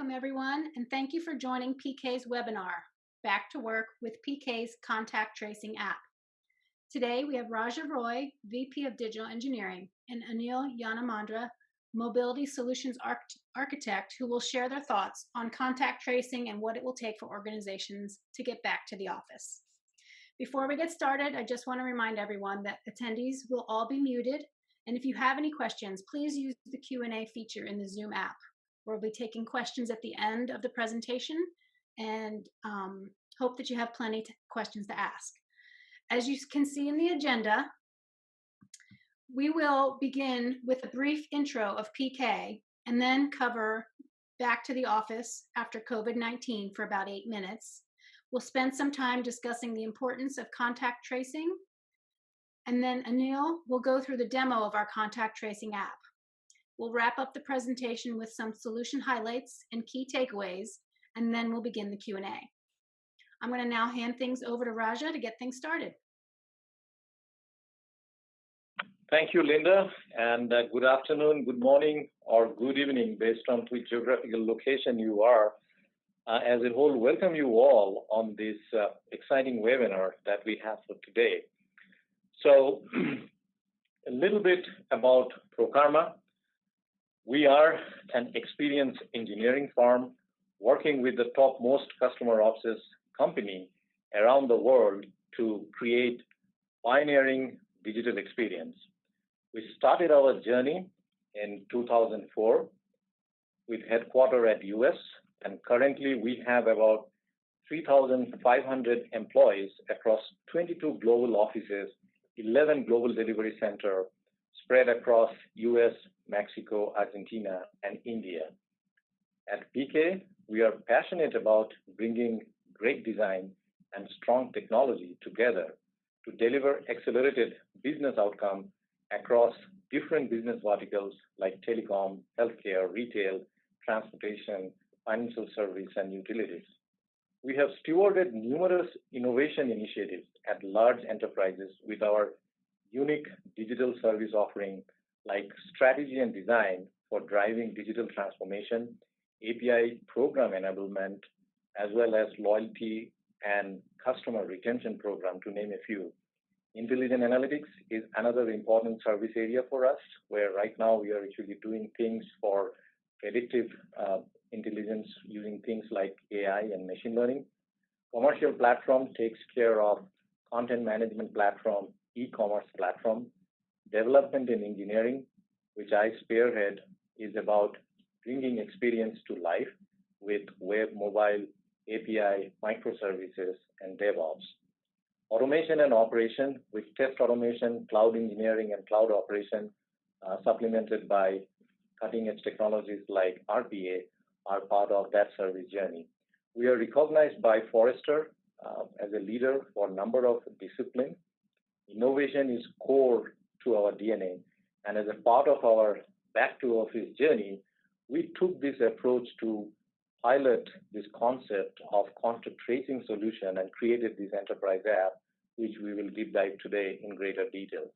Welcome everyone, and thank you for joining PK's webinar, Back to Work with PK's Contact Tracing app. Today we have Raja Roy, VP of Digital Engineering, and Anil Yanamandra, Mobility Solutions Architect, who will share their thoughts on contact tracing and what it will take for organizations to get back to the office. Before we get started, I just want to remind everyone that attendees will all be muted, and if you have any questions, please use the Q&A feature in the Zoom app. We'll be taking questions at the end of the presentation and hope that you have plenty of questions to ask. As you can see in the agenda, we will begin with a brief intro of PK and then cover back to the office after COVID-19 for about 8 minutes. We'll spend some time discussing the importance of contact tracing, and then Anil will go through the demo of our contact tracing app. We'll wrap up the presentation with some solution highlights and key takeaways, and then we'll begin the Q&A. I'm going to now hand things over to Raja to get things started. Thank you, Linda, and good afternoon, good morning, or good evening, based on which geographical location you are. As a whole, welcome you all on this exciting webinar that we have for today. So, a little bit about Prokarma. We are an experienced engineering firm working with the topmost customer-obsessed company around the world to create pioneering digital experience. We started our journey in 2004 with headquarters at US, and currently we have about 3,500 employees across 22 global offices, 11 global delivery centers spread across US, Mexico, Argentina, and India. At PK, we are passionate about bringing great design and strong technology together to deliver accelerated business outcomes across different business verticals like telecom, healthcare, retail, transportation, financial service, and utilities. We have stewarded numerous innovation initiatives at large enterprises with our unique digital service offering like strategy and design for driving digital transformation, API program enablement, as well as loyalty and customer retention program, to name a few. Intelligent analytics is another important service area for us, where right now we are actually doing things for predictive intelligence using things like AI and machine learning. Commercial platform takes care of content management platform, e-commerce platform. Development and engineering, which I spearhead, is about bringing experience to life with web, mobile, API, microservices, and DevOps. Automation and operation with test automation, cloud engineering, and cloud operation, supplemented by cutting-edge technologies like RPA, are part of that service journey. We are recognized by Forrester as a leader for a number of disciplines. Innovation is core to our DNA, and as a part of our back to office journey, we took this approach to pilot this concept of contact tracing solution and created this enterprise app, which we will deep dive today in greater details.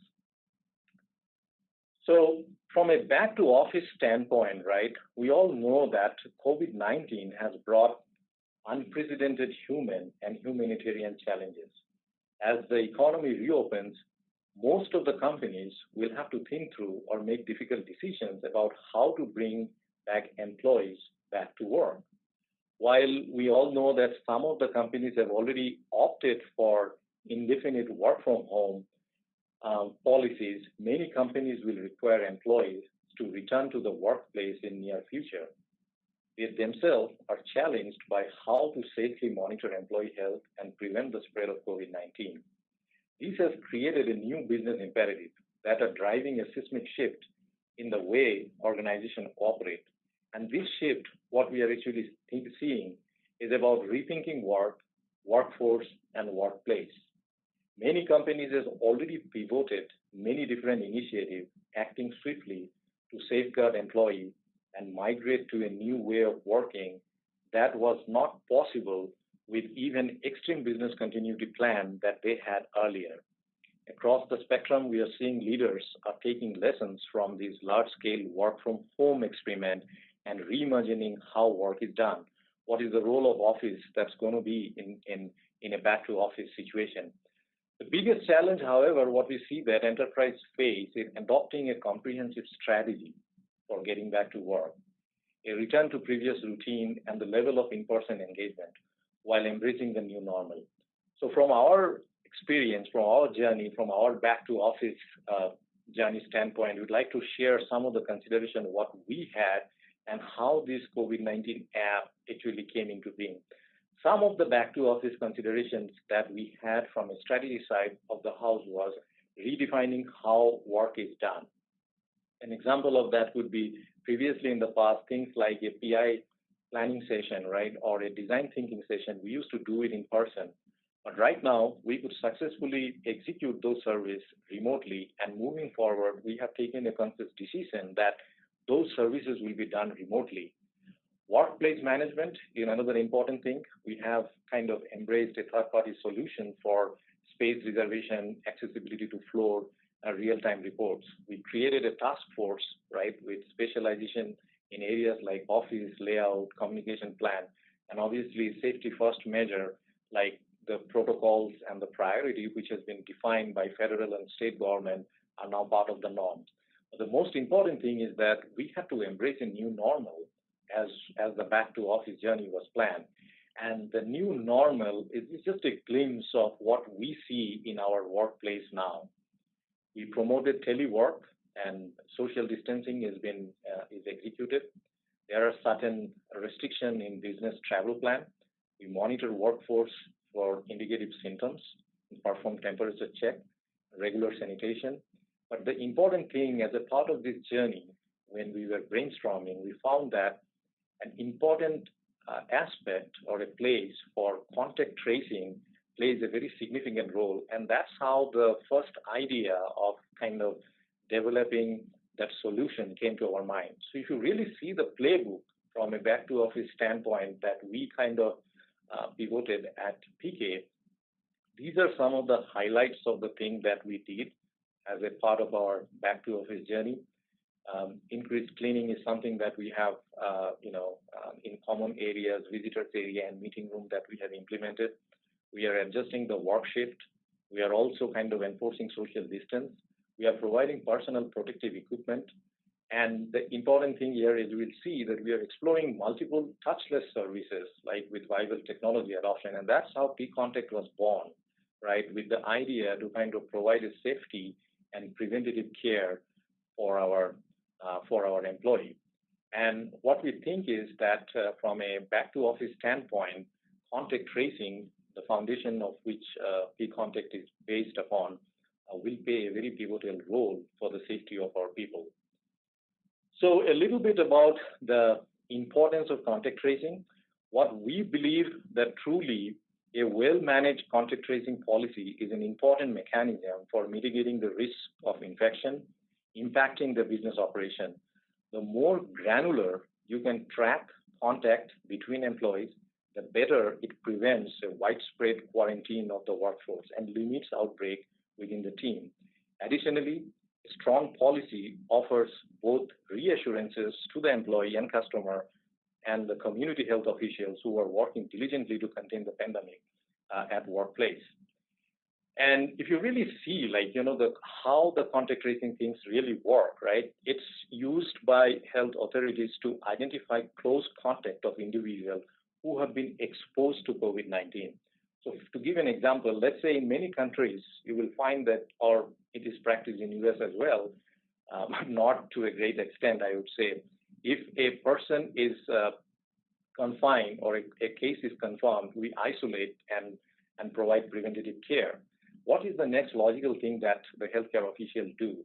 So from a back to office standpoint, right, we all know that COVID-19 has brought unprecedented human and humanitarian challenges. As the economy reopens, most of the companies will have to think through or make difficult decisions about how to bring back employees back to work. While we all know that some of the companies have already opted for indefinite work from home policies, many companies will require employees to return to the workplace in near future. They themselves are challenged by how to safely monitor employee health and prevent the spread of COVID-19. This has created a new business imperative that are driving a seismic shift in the way organizations operate. And this shift, what we are actually seeing, is about rethinking work, workforce, and workplace. Many companies have already pivoted many different initiatives, acting swiftly to safeguard employees and migrate to a new way of working that was not possible with even extreme business continuity plan that they had earlier. Across the spectrum, we are seeing leaders are taking lessons from these large-scale work from home experiment and reimagining how work is done. What is the role of office that's going to be in a back to office situation? The biggest challenge, however, what we see that enterprise face is adopting a comprehensive strategy for getting back to work, a return to previous routine and the level of in-person engagement while embracing the new normal. So from our experience, from our journey, from our back to office journey standpoint, we'd like to share some of the consideration of what we had and how this COVID-19 app actually came into being. Some of the back to office considerations that we had from a strategy side of the house was redefining how work is done. An example of that would be previously in the past, things like a PI planning session, right, or a design thinking session, we used to do it in person. But right now, we could successfully execute those services remotely, and moving forward, we have taken a conscious decision that those services will be done remotely. Workplace management is another important thing. We have kind of embraced a third-party solution for space reservation, accessibility to floor, real-time reports. We created a task force, right, with specialization in areas like office, layout, communication plan, and obviously safety-first measure like the protocols and the priority which has been defined by federal and state government are now part of the norm. But the most important thing is that we have to embrace a new normal as the back to office journey was planned. And the new normal is just a glimpse of what we see in our workplace now. We promoted telework and social distancing is executed. There are certain restrictions in business travel plan. We monitor workforce for indicative symptoms, perform temperature check, regular sanitation. But the important thing as a part of this journey, when we were brainstorming, we found that an important aspect or a place for contact tracing plays a very significant role. And that's how the first idea of kind of developing that solution came to our mind. So if you really see the playbook from a back to office standpoint that we kind of pivoted at PK, these are some of the highlights of the thing that we did as a part of our back to office journey. Increased cleaning is something that we have, in common areas, visitors area and meeting room that we have implemented. We are adjusting the work shift. We are also kind of enforcing social distance. We are providing personal protective equipment. And the important thing here is we'll see that we are exploring multiple touchless services, like with viable technology adoption. And that's how PKontact was born, right? With the idea to kind of provide a safety and preventative care for our employee. And what we think is that from a back to office standpoint, contact tracing, the foundation of which PKontact is based upon, will play a very pivotal role for the safety of our people. So a little bit about the importance of contact tracing. What we believe that truly a well-managed contact tracing policy is an important mechanism for mitigating the risk of infection, impacting the business operation. The more granular you can track contact between employees, the better it prevents a widespread quarantine of the workforce and limits outbreak within the team. Additionally, a strong policy offers both reassurances to the employee and customer and the community health officials who are working diligently to contain the pandemic at workplace. And if you really see, how the contact tracing things really work, right? It's used by health authorities to identify close contact of individuals who have been exposed to COVID-19. So to give an example, let's say in many countries, you will find that, or it is practiced in US as well, not to a great extent, I would say. If a person is confined or a case is confirmed, we isolate and provide preventative care. What is the next logical thing that the healthcare officials do?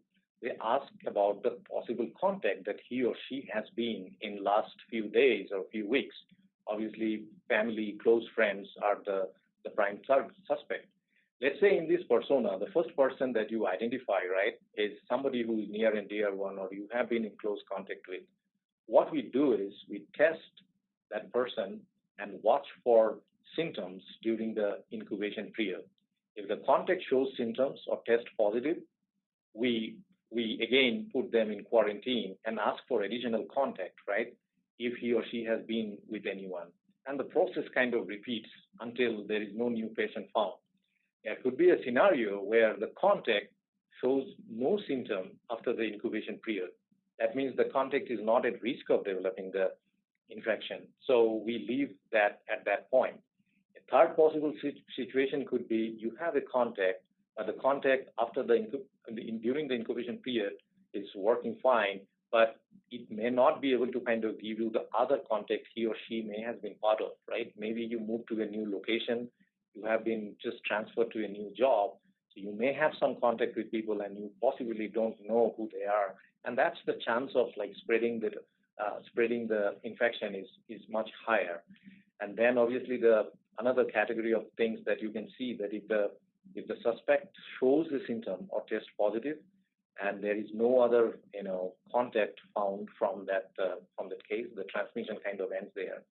They ask about the possible contact that he or she has been in last few days or few weeks. Obviously, family, close friends are the prime suspect. Let's say in this persona, the first person that you identify, right, is somebody who is near and dear one or you have been in close contact with. What we do is we test that person and watch for symptoms during the incubation period. If the contact shows symptoms or test positive, we again put them in quarantine and ask for additional contact, right? if he or she has been with anyone. And the process kind of repeats until there is no new patient found. There could be a scenario where the contact shows no symptom after the incubation period. That means the contact is not at risk of developing the infection. So we leave that at that point. A third possible situation could be you have a contact, but the contact after during the incubation period is working fine, but it may not be able to kind of give you the other contact he or she may have been part of, right? Maybe you move to a new location, you have been just transferred to a new job, so you may have some contact with people and you possibly don't know who they are, and that's the chance of like spreading the infection is much higher. And then obviously another category of things that you can see that if the suspect shows the symptom or test positive, and there is no other contact found from that case, the transmission kind of ends there.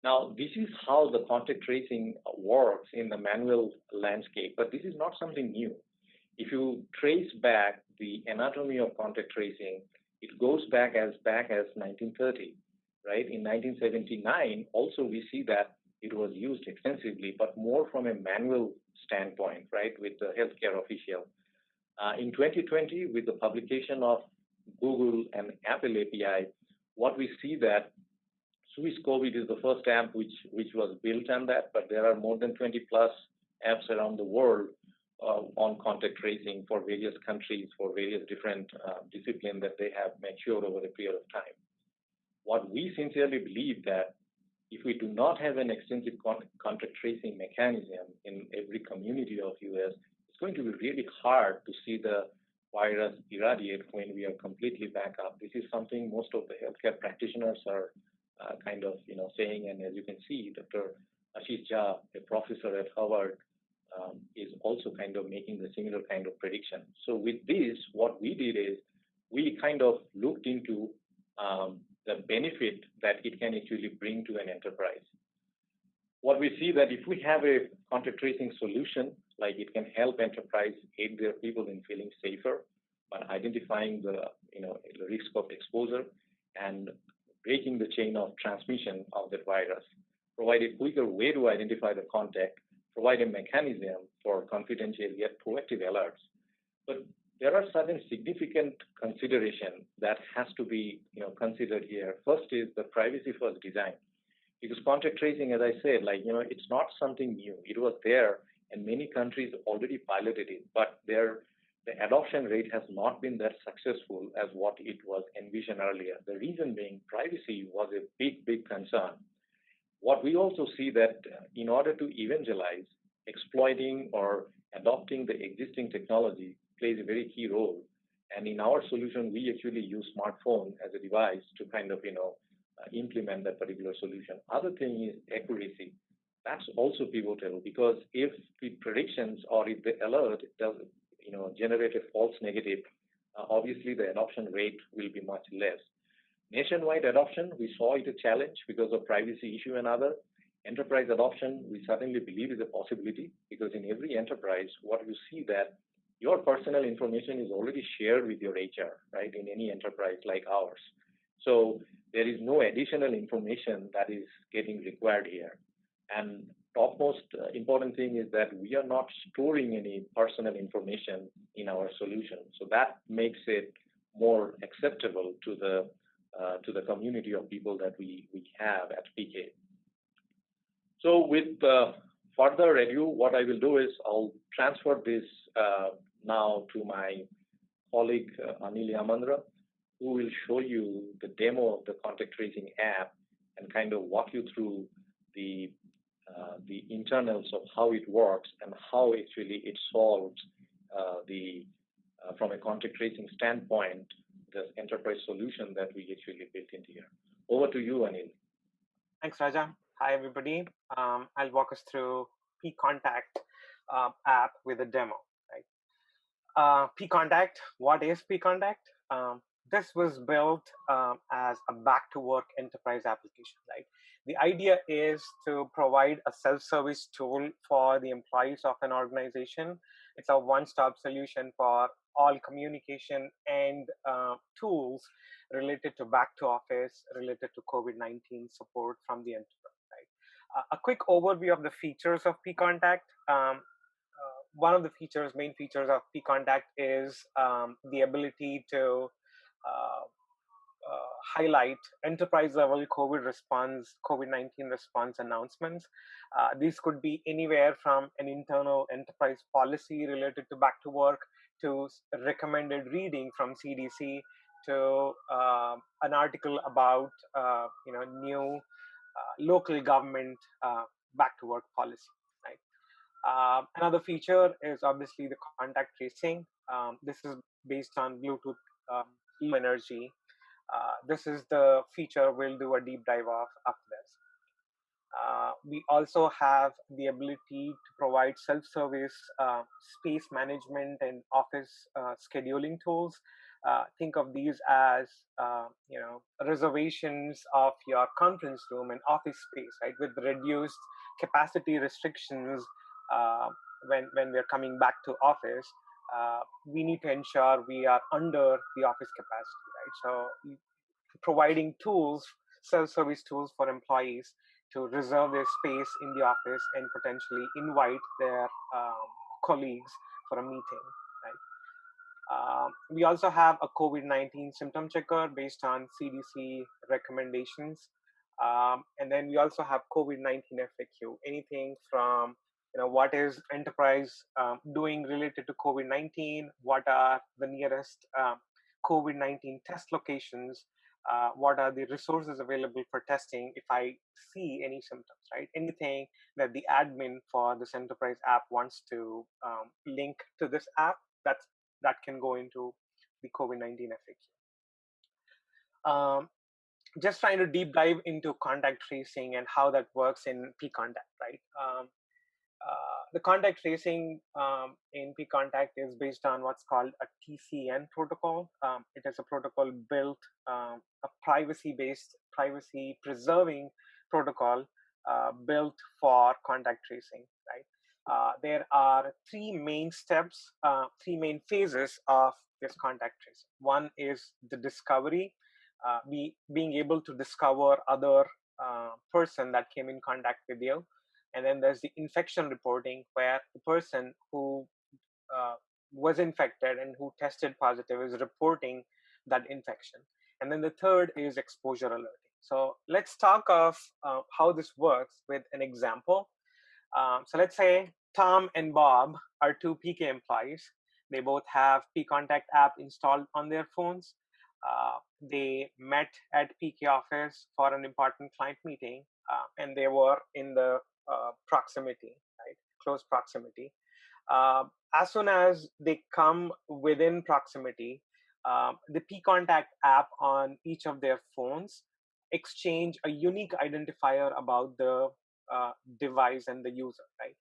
Now, this is how the contact tracing works in the manual landscape, but this is not something new. If you trace back the anatomy of contact tracing, it goes back as 1930, right? In 1979, also we see that it was used extensively, but more from a manual standpoint, right, with the healthcare official. In 2020, with the publication of Google and Apple API, what we see that Swiss COVID is the first app which was built on that, but there are more than 20 plus apps around the world on contact tracing for various countries, for various different disciplines that they have matured over a period of time. What we sincerely believe that if we do not have an extensive contact tracing mechanism in every community of US, it's going to be really hard to see the virus irradiate when we are completely back up. This is something most of the healthcare practitioners are kind of saying, and as you can see, Dr. Ashish Jha, a professor at Harvard, is also kind of making the similar kind of prediction. So with this, what we did is we kind of looked into the benefit that it can actually bring to an enterprise. What we see that if we have a contact tracing solution, like it can help enterprise aid their people in feeling safer by identifying the risk of exposure and breaking the chain of transmission of the virus, provide a quicker way to identify the contact, provide a mechanism for confidential yet proactive alerts. But there are certain significant considerations that has to be considered here. First is the privacy first design. Because contact tracing, as I said, it's not something new. It was there, and many countries already piloted it, but the adoption rate has not been that successful as what it was envisioned earlier. The reason being privacy was a big concern. What we also see that in order to evangelize, exploiting or adopting the existing technology plays a very key role. And in our solution, we actually use smartphone as a device to kind of implement that particular solution. Other thing is accuracy. That's also pivotal because if the predictions or if the alert does generate a false negative, obviously the adoption rate will be much less. Nationwide adoption, we saw it a challenge because of privacy issue and other. Enterprise adoption, we certainly believe is a possibility because in every enterprise, what you see that your personal information is already shared with your HR, right, in any enterprise like ours. So there is no additional information that is getting required here. And topmost important thing is that we are not storing any personal information in our solution. So that makes it more acceptable to the community of people that we have at PK. So with further ado, what I will do is I'll transfer this now to my colleague Anil Yanamandra, who will show you the demo of the contact tracing app and kind of walk you through the internals of how it works and how actually it solves from a contact tracing standpoint, the enterprise solution that we actually built into here. Over to you, Anil. Thanks, Raja. Hi, everybody. I'll walk us through PKontact app with a demo. Right? PKontact, what is PKontact? This was built as a back-to-work enterprise application. Right? The idea is to provide a self-service tool for the employees of an organization. It's a one-stop solution for all communication and tools related to back to office, related to COVID-19 support from the enterprise. Right. A quick overview of the features of PKontact. One of the main features of PKontact is the ability to uh, highlight enterprise level COVID-19 response announcements. These could be anywhere from an internal enterprise policy related to back to work to recommended reading from CDC to an article about new local government back to work policy. Right. Another feature is obviously the contact tracing. This is based on Bluetooth low energy. This is the feature we'll do a deep dive of after this. We also have the ability to provide self-service space management and office scheduling tools. Think of these as reservations of your conference room and office space, right, with reduced capacity restrictions. When we're coming back to office, we need to ensure we are under the office capacity, right? So providing tools, self-service tools for employees to reserve their space in the office and potentially invite their colleagues for a meeting. Right? We also have a COVID-19 symptom checker based on CDC recommendations. And then we also have COVID-19 FAQ, anything from what is enterprise doing related to COVID-19, what are the nearest COVID-19 test locations, what are the resources available for testing if I see any symptoms, right? Anything that the admin for this enterprise app wants to link to this app, that can go into the COVID-19 FAQ. Just trying to deep dive into contact tracing and how that works in PKontact, right? The contact tracing in PKontact is based on what's called a TCN protocol. It is a protocol built, a privacy-based, privacy-preserving protocol built for contact tracing, right? There are three main steps, three main phases of this contact tracing. One is the discovery, being able to discover other person that came in contact with you. And then there's the infection reporting, where the person who was infected and who tested positive is reporting that infection. And then the third is exposure alerting. So let's talk of how this works with an example. So let's say Tom and Bob are two PK employees. They both have PKontact app installed on their phones. They met at PK office for an important client meeting, and they were in the proximity, right? Close proximity. As soon as they come within proximity, the PKontact app on each of their phones exchange a unique identifier about the device and the user, right?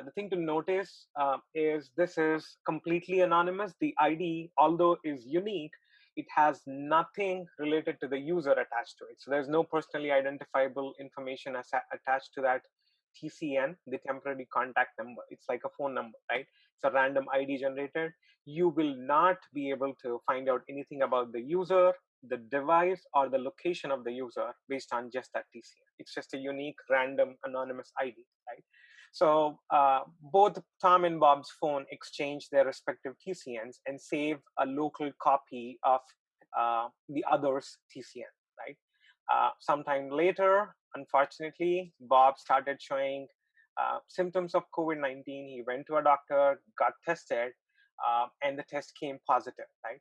The thing to notice is this is completely anonymous. The ID, although is unique, it has nothing related to the user attached to it. So there's no personally identifiable information attached to that TCN, the temporary contact number. It's like a phone number, right? It's a random ID generated. You will not be able to find out anything about the user, the device, or the location of the user based on just that TCN. It's just a unique, random, anonymous ID, right? So both Tom and Bob's phone exchange their respective TCNs and save a local copy of the other's TCN, right? Sometime later, unfortunately, Bob started showing symptoms of COVID-19. He went to a doctor, got tested, and the test came positive, right?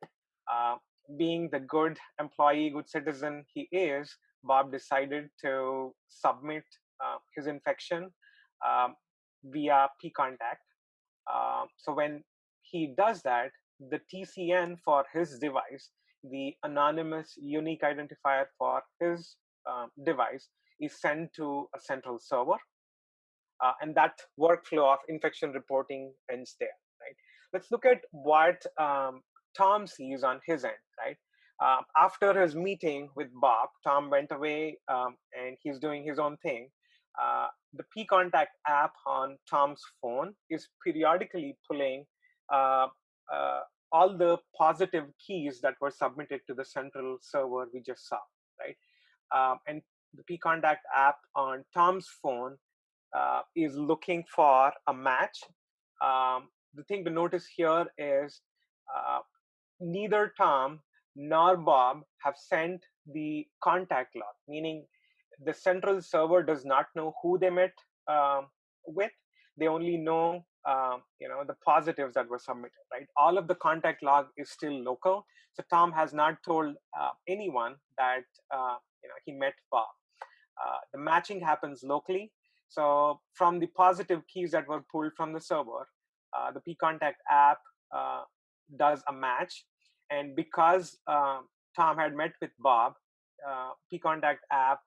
Being the good employee, good citizen he is, Bob decided to submit his infection via PKontact. So when he does that, the TCN for his device, the anonymous unique identifier for his device, is sent to a central server. And that workflow of infection reporting ends there, right? Let's look at what Tom sees on his end, right? After his meeting with Bob, Tom went away and he's doing his own thing. The PKontact app on Tom's phone is periodically pulling all the positive keys that were submitted to the central server we just saw, right? And the PKontact app on Tom's phone is looking for a match. The thing to notice here is uh, neither Tom nor Bob have sent the contact log, meaning the central server does not know who they met with. They only know the positives that were submitted, right? All of the contact log is still local. So Tom has not told anyone that he met Bob. The matching happens locally. So from the positive keys that were pulled from the server, the PKontact app does a match. And because Tom had met with Bob, PKontact app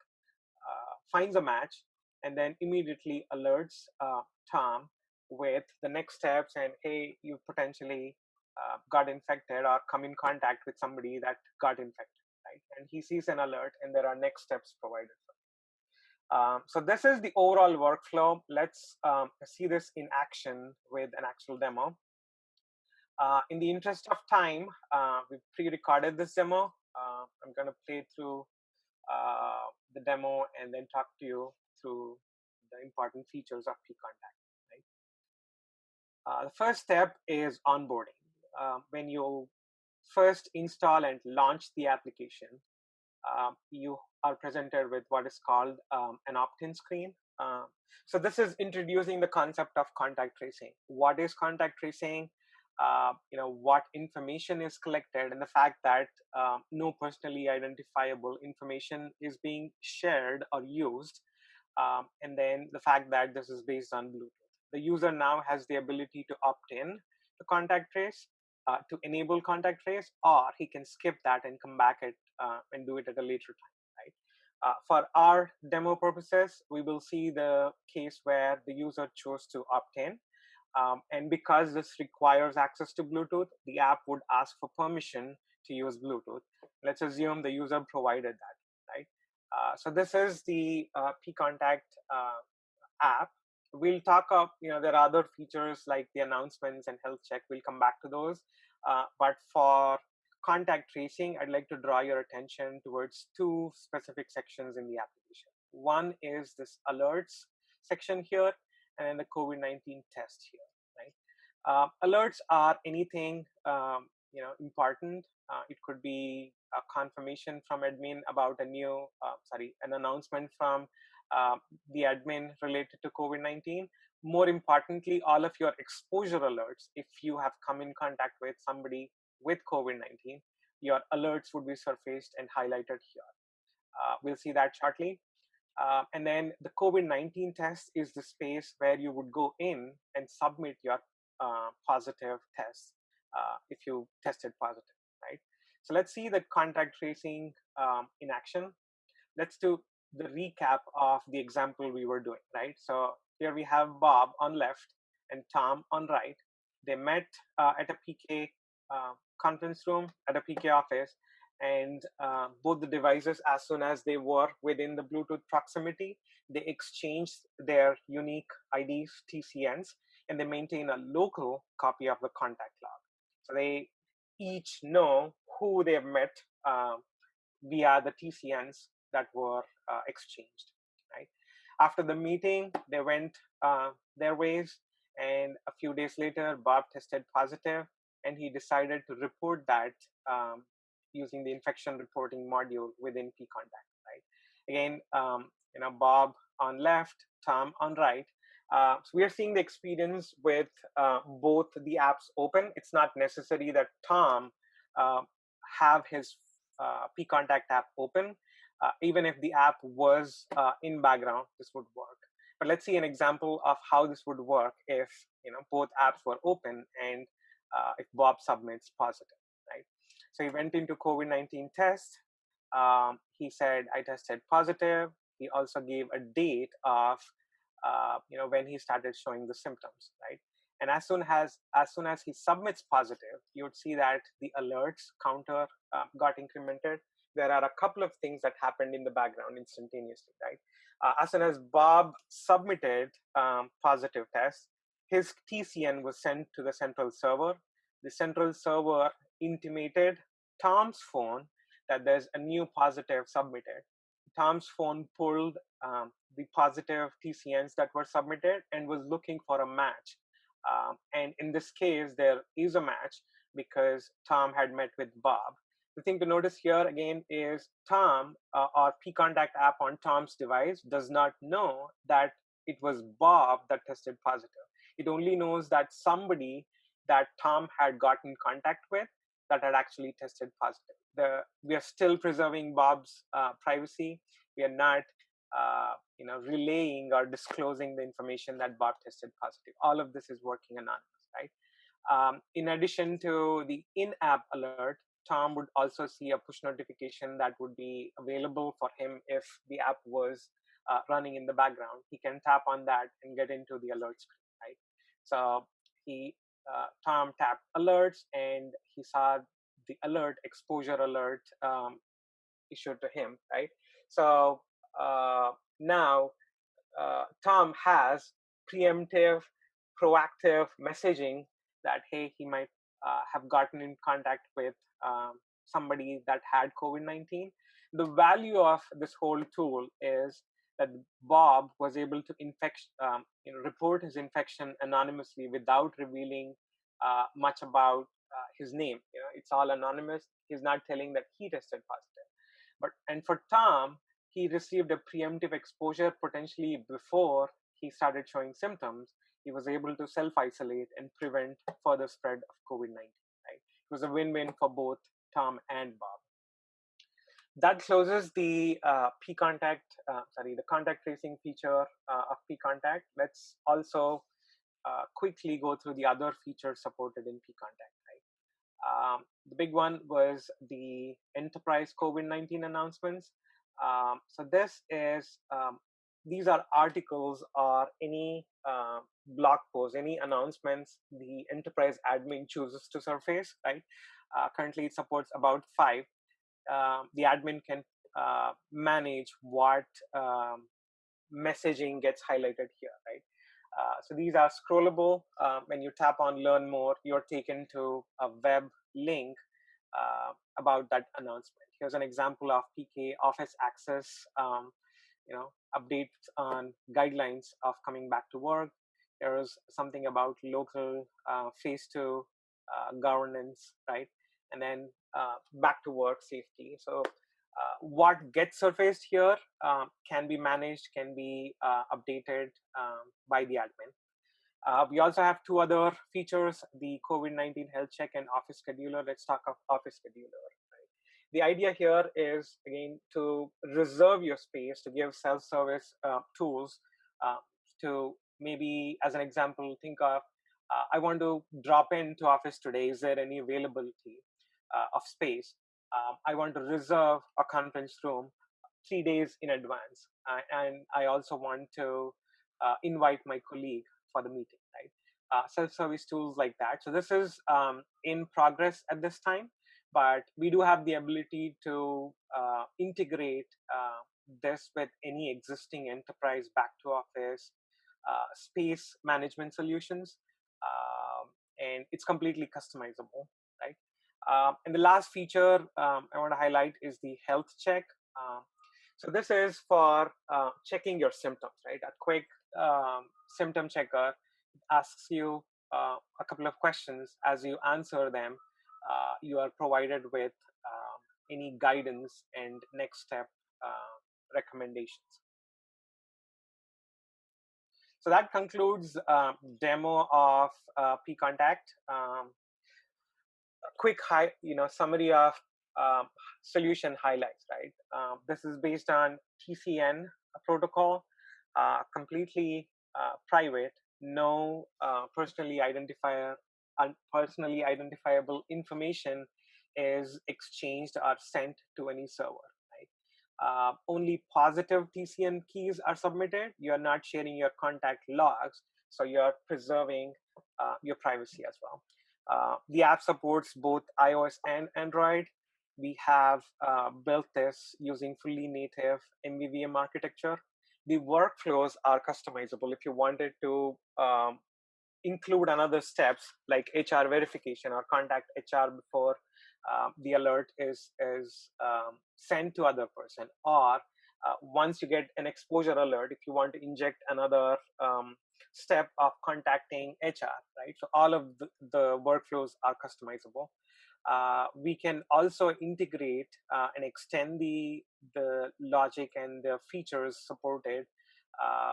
finds a match and then immediately alerts Tom with the next steps and, hey, you potentially got infected or come in contact with somebody that got infected, right? And he sees an alert and there are next steps provided. So this is the overall workflow. Let's see this in action with an actual demo. In the interest of time, we pre-recorded this demo. I'm going to play through the demo and then talk to you through the important features of PKontact. Right? The first step is onboarding. When you first install and launch the application, you are presented with what is called an opt-in screen. So this is introducing the concept of contact tracing. What is contact tracing? What information is collected, and the fact that no personally identifiable information is being shared or used, and then the fact that this is based on Bluetooth. The user now has the ability to opt in to contact trace, to enable contact trace, or he can skip that and come back and do it at a later time. Right? For our demo purposes, we will see the case where the user chose to opt in. And because this requires access to Bluetooth, the app would ask for permission to use Bluetooth. Let's assume the user provided that, right? So this is the PKontact app. We'll talk of, there are other features like the announcements and health check. We'll come back to those. But for contact tracing, I'd like to draw your attention towards two specific sections in the application. One is this alerts section here, and the COVID-19 test here, right? Alerts are anything important. It could be a confirmation from admin about an announcement from the admin related to COVID-19. More importantly, all of your exposure alerts, if you have come in contact with somebody with COVID-19, your alerts would be surfaced and highlighted here. We'll see that shortly. And then the COVID-19 test is the space where you would go in and submit your positive test if you tested positive, right? So let's see the contact tracing in action. Let's do the recap of the example we were doing, right? So here we have Bob on left and Tom on right. They met at a PK conference room, at a PK office, and both the devices, as soon as they were within the Bluetooth proximity, they exchanged their unique IDs, TCNs, and they maintain a local copy of the contact log. So they each know who they have met via the TCNs that were exchanged, right? After the meeting, they went their ways, and a few days later, Bob tested positive, and he decided to report that using the infection reporting module within PKontact, right? Again, Bob on left, Tom on right. So we are seeing the experience with both the apps open. It's not necessary that Tom have his PKontact app open. Even if the app was in background, this would work. But let's see an example of how this would work if both apps were open and if Bob submits positive, right? So he went into COVID-19 test. He said, I tested positive. He also gave a date of when he started showing the symptoms, right? And as soon as he submits positive, you would see that the alerts counter got incremented. There are a couple of things that happened in the background instantaneously, right? As soon as Bob submitted positive test, his TCN was sent to the central server. the central server intimated Tom's phone that there's a new positive submitted. Tom's phone pulled the positive TCNs that were submitted and was looking for a match. And in this case, there is a match because Tom had met with Bob. The thing to notice here again is Tom or PKontact app on Tom's device does not know that it was Bob that tested positive. It only knows that somebody that Tom had gotten contact with that had actually tested positive. We are still preserving Bob's privacy. We are not relaying or disclosing the information that Bob tested positive. All of this is working anonymous, right? In addition to the in-app alert, Tom would also see a push notification that would be available for him if the app was running in the background. He can tap on that and get into the alert screen, right? So Tom tapped alerts and he saw the alert, exposure alert issued to him, right? So now Tom has preemptive, proactive messaging that, hey, he might have gotten in contact with somebody that had COVID-19. The value of this whole tool is that Bob was able to report his infection anonymously without revealing much about his name. It's all anonymous. He's not telling that he tested positive. And for Tom, he received a preemptive exposure potentially before he started showing symptoms. He was able to self-isolate and prevent further spread of COVID-19. Right? It was a win-win for both Tom and Bob. That closes the the contact tracing feature of PKontact. Let's also quickly go through the other features supported in PKontact. Right? The big one was the enterprise COVID-19 announcements. So this is these are articles or any blog posts, any announcements the enterprise admin chooses to surface. Right? Currently, it supports about 5. The admin can manage what messaging gets highlighted here. Right? So these are scrollable. When you tap on Learn More, you're taken to a web link about that announcement. Here's an example of PK Office Access, updates on guidelines of coming back to work. There's something about local phase 2 governance, right? And then back to work safety. So what gets surfaced here can be managed, can be updated by the admin. We also have 2 other features, the COVID-19 health check and office scheduler. Let's talk of office scheduler. Right? The idea here is, again, to reserve your space, to give self-service tools to maybe, as an example, think of, I want to drop into office today. Is there any availability of space? I want to reserve a conference room 3 days in advance. And I also want to invite my colleague for the meeting, right? Self-service tools like that. So this is in progress at this time, but we do have the ability to integrate this with any existing enterprise back to office space management solutions. And it's completely customizable, right? And the last feature I want to highlight is the health check. So this is for checking your symptoms, right? A quick symptom checker asks you a couple of questions. As you answer them, you are provided with any guidance and next step recommendations. So that concludes demo of PKontact. A quick summary of solution highlights, right? This is based on TCN protocol, completely private, no personally identifiable information is exchanged or sent to any server, right? Only positive TCN keys are submitted. You're not sharing your contact logs, so you're preserving your privacy as well. The app supports both iOS and Android. We have built this using fully native MVVM architecture. The workflows are customizable. If you wanted to include another steps like HR verification or contact HR before the alert is sent to other person, or once you get an exposure alert, if you want to inject another step of contacting HR, right? So all of the workflows are customizable. We can also integrate and extend the logic and the features supported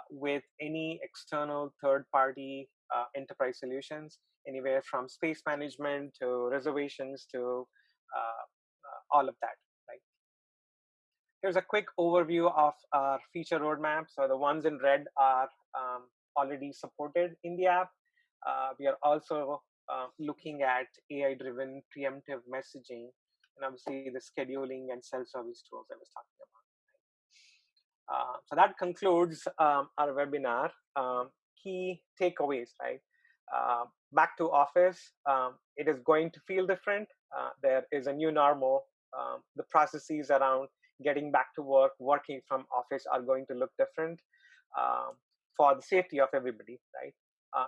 with any external third-party enterprise solutions, anywhere from space management to reservations to all of that. Right. Here's a quick overview of our feature roadmap. So the ones in red are already supported in the app. We are also looking at AI-driven preemptive messaging, and obviously the scheduling and self-service tools I was talking about. So that concludes our webinar. Key takeaways, right? Back to office, it is going to feel different. There is a new normal. The processes around getting back to work, working from office are going to look different for the safety of everybody, right?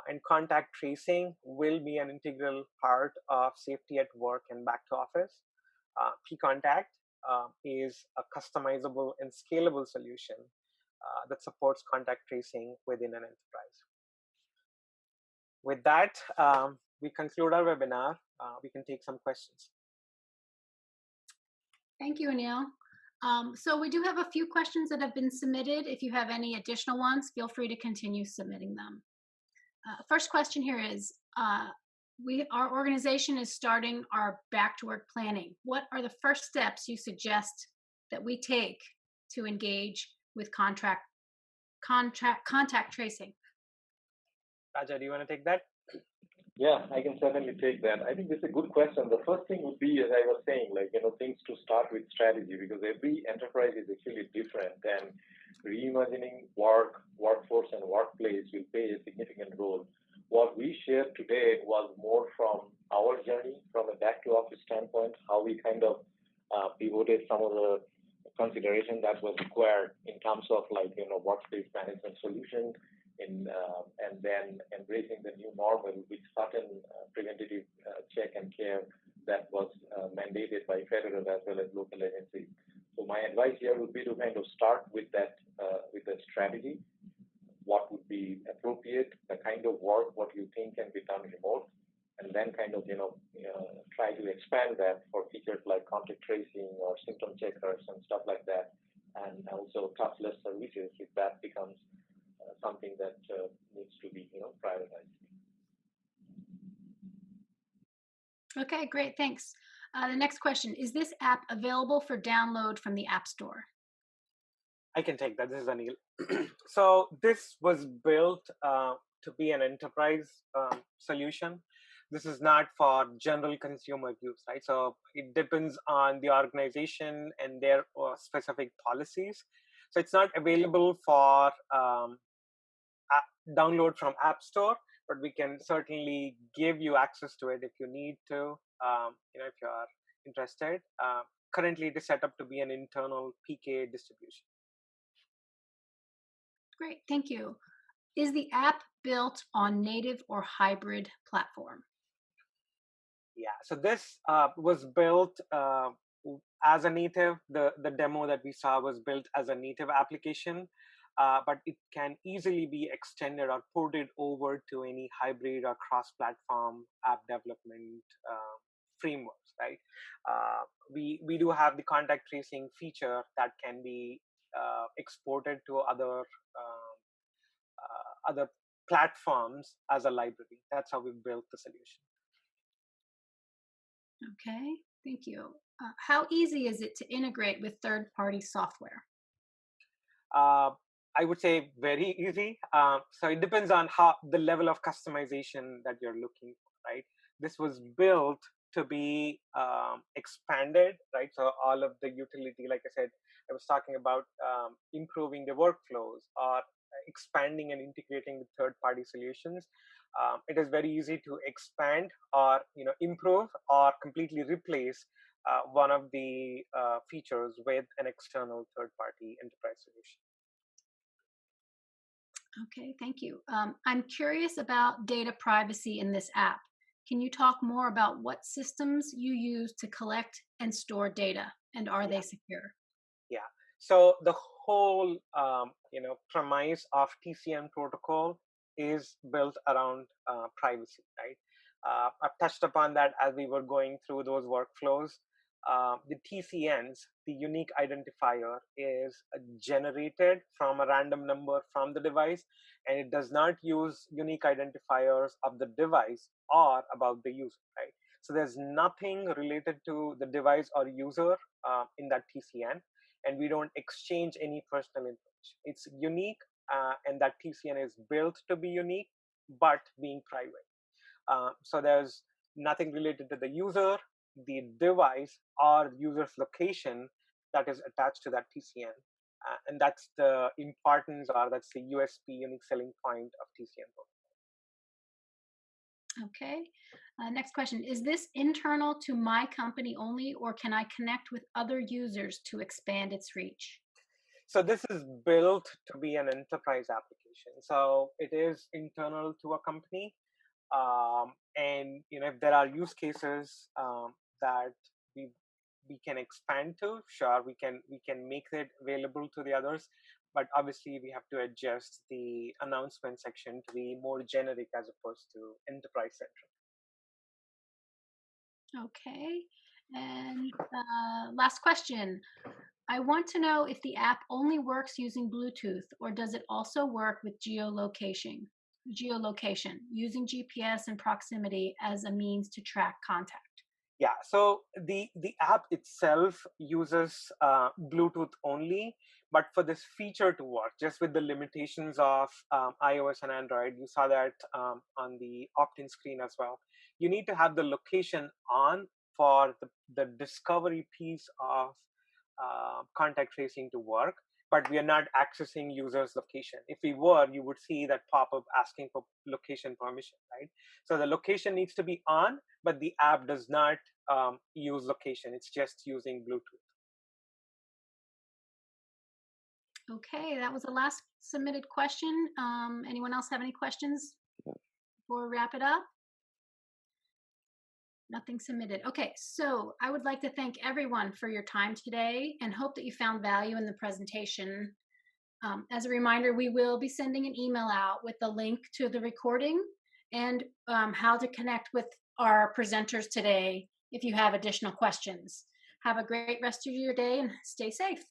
And contact tracing will be an integral part of safety at work and back to office. PKontact is a customizable and scalable solution that supports contact tracing within an enterprise. With that, we conclude our webinar. We can take some questions. Thank you, Anil. So we do have a few questions that have been submitted. If you have any additional ones, feel free to continue submitting them. First question here is, our organization is starting our back to work planning. What are the first steps you suggest that we take to engage with contact tracing? Raja, do you want to take that? Yeah, I can certainly take that. I think this is a good question. The first thing would be, as I was saying, things to start with strategy, because every enterprise is actually different, and reimagining workforce, and workplace will play a significant role. What we shared today was more from our journey, from a back to office standpoint, how we kind of pivoted some of the consideration that was required in terms of workspace management solutions, and then embracing the new normal with certain preventative check and care that was mandated by federal as well as local agencies. So my advice here would be to kind of start with that strategy. What would be appropriate, the kind of work, what you think can be done remote, and then kind of try to expand that for features like contact tracing or symptom checkers and stuff like that, and also touchless services if that becomes something that needs to be prioritized. Okay, great, thanks. The next question, is this app available for download from the App Store? I can take that. This is Anil. So this was built to be an enterprise solution. This is not for general consumer use, right? So it depends on the organization and their specific policies. So it's not available for download from App Store, but we can certainly give you access to it if you need to, if you are interested. Currently, it is set up to be an internal PK distribution. Great, thank you. Is the app built on native or hybrid platform? Yeah, so this was built as a native. The demo that we saw was built as a native application, but it can easily be extended or ported over to any hybrid or cross-platform app development frameworks, right? We do have the contact tracing feature that can be exported to other platforms as a library. That's how we built the solution. Okay, thank you. How easy is it to integrate with third-party software? I would say very easy. So it depends on the level of customization that you're looking for, right? This was built to be expanded, right? So all of the utility, like I said, I was talking about improving the workflows or expanding and integrating with third-party solutions. It is very easy to expand or improve or completely replace one of the features with an external third-party enterprise solution. Okay, thank you. I'm curious about data privacy in this app. Can you talk more about what systems you use to collect and store data, and are Yeah, they secure? yeah. So the whole premise of TCN protocol is built around privacy, right? I've touched upon that as we were going through those workflows. The TCNs, the unique identifier, is generated from a random number from the device, and it does not use unique identifiers of the device or about the user, right? So there's nothing related to the device or user in that TCN, and we don't exchange any personal information. It's unique, and that TCN is built to be unique, but being private. So there's nothing related to the user, the device, or user's location that is attached to that TCN. And that's the importance, or that's the USP, unique selling point of TCN. Okay. Next question. Is this internal to my company only, or can I connect with other users to expand its reach? So this is built to be an enterprise application. So it is internal to a company, and if there are use cases that we we can expand to, sure, we can make it available to the others, but obviously we have to adjust the announcement section to be more generic as opposed to enterprise centric. Okay. And last question. I want to know if the app only works using Bluetooth, or does it also work with geolocation, using GPS and proximity as a means to track contact. Yeah, so the app itself uses Bluetooth only, but for this feature to work, just with the limitations of iOS and Android, you saw that on the opt-in screen as well. You need to have the location on for the discovery piece of contact tracing to work, but we are not accessing users' location. If we were, you would see that pop-up asking for location permission, right? So the location needs to be on, but the app does not use location. It's just using Bluetooth. Okay, that was the last submitted question. Anyone else have any questions before we wrap it up? Nothing submitted. Okay, so I would like to thank everyone for your time today and hope that you found value in the presentation. As a reminder, we will be sending an email out with the link to the recording and how to connect with our presenters today if you have additional questions. Have a great rest of your day and stay safe.